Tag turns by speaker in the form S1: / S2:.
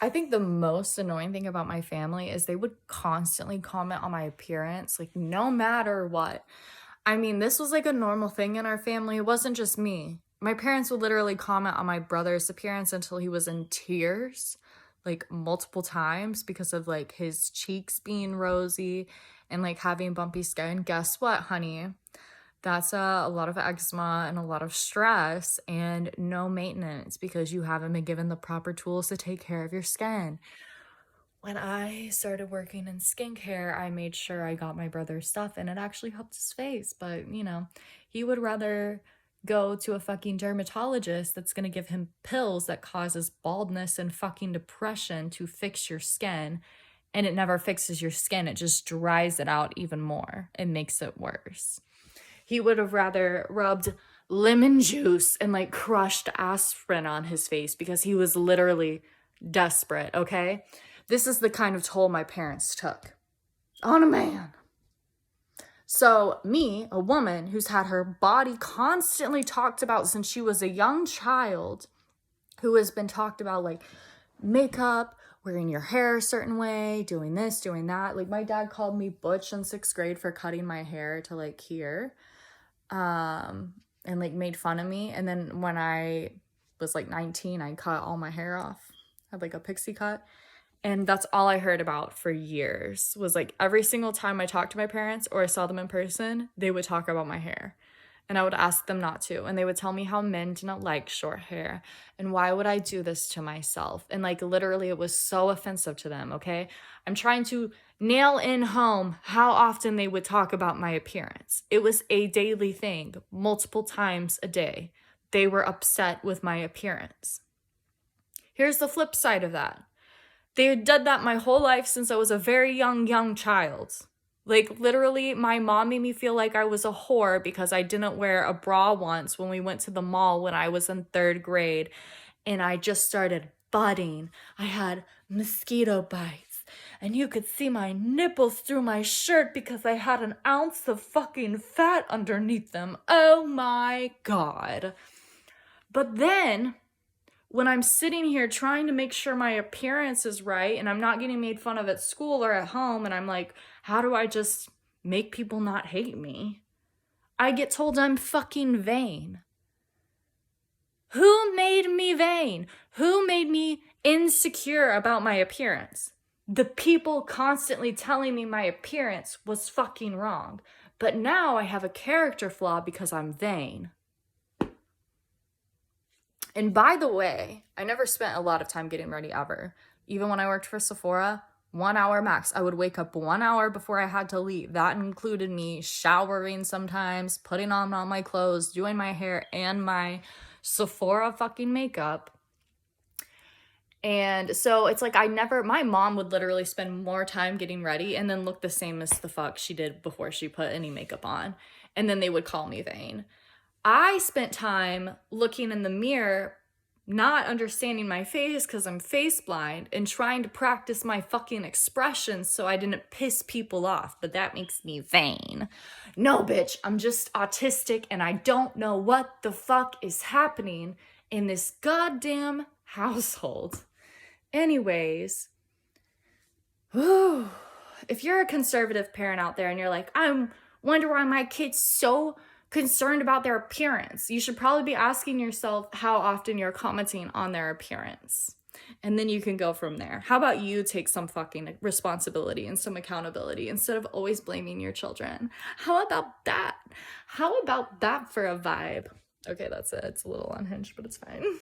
S1: I think the most annoying thing about my family is they would constantly comment on my appearance, like, no matter what. I mean, this was like a normal thing in our family. It wasn't just me. My parents would literally comment on my brother's appearance until he was in tears, like multiple times because of like his cheeks being rosy and like having bumpy skin. Guess what, honey? That's a lot of eczema and a lot of stress and no maintenance because you haven't been given the proper tools to take care of your skin. When I started working in skincare, I made sure I got my brother's stuff and it actually helped his face. But, he would rather go to a fucking dermatologist that's gonna give him pills that causes baldness and fucking depression to fix your skin. And it never fixes your skin, it just dries it out even more and makes it worse. He would have rather rubbed lemon juice and like crushed aspirin on his face because he was literally desperate, okay? This is the kind of toll my parents took on a man. So, me, a woman who's had her body constantly talked about since she was a young child, who has been talked about like makeup, wearing your hair a certain way, doing this, doing that. Like, my dad called me butch in 6th grade for cutting my hair to like here, and like made fun of me. And then when I was like 19, I cut all my hair off, had like a pixie cut. And that's all I heard about for years, was like every single time I talked to my parents or I saw them in person, they would talk about my hair. And I would ask them not to. And they would tell me how men didn't like short hair. And why would I do this to myself? And like literally it was so offensive to them, okay? I'm trying to nail in home how often they would talk about my appearance. It was a daily thing, multiple times a day. They were upset with my appearance. Here's the flip side of that. They had done that my whole life since I was a very young child. Like, literally, my mom made me feel like I was a whore because I didn't wear a bra once when we went to the mall when I was in 3rd grade. And I just started budding. I had mosquito bites. And you could see my nipples through my shirt because I had an ounce of fucking fat underneath them. Oh my God. But then, when I'm sitting here trying to make sure my appearance is right and I'm not getting made fun of at school or at home, and I'm like, how do I just make people not hate me? I get told I'm fucking vain. Who made me vain? Who made me insecure about my appearance? The people constantly telling me my appearance was fucking wrong. But now I have a character flaw because I'm vain. And by the way, I never spent a lot of time getting ready ever. Even when I worked for Sephora, 1 hour max. I would wake up 1 hour before I had to leave. That included me showering sometimes, putting on all my clothes, doing my hair and my Sephora fucking makeup. And so it's like my mom would literally spend more time getting ready and then look the same as the fuck she did before she put any makeup on. And then they would call me vain. I spent time looking in the mirror, not understanding my face because I'm face blind, and trying to practice my fucking expressions so I didn't piss people off, but that makes me vain. No, bitch, I'm just autistic and I don't know what the fuck is happening in this goddamn household. Anyways, if you're a conservative parent out there and you're like, I wonder why my kid's so concerned about their appearance, you should probably be asking yourself how often you're commenting on their appearance. And then you can go from there. How about you take some fucking responsibility and some accountability instead of always blaming your children? How about that? How about that for a vibe? Okay, that's it. It's a little unhinged, but it's fine.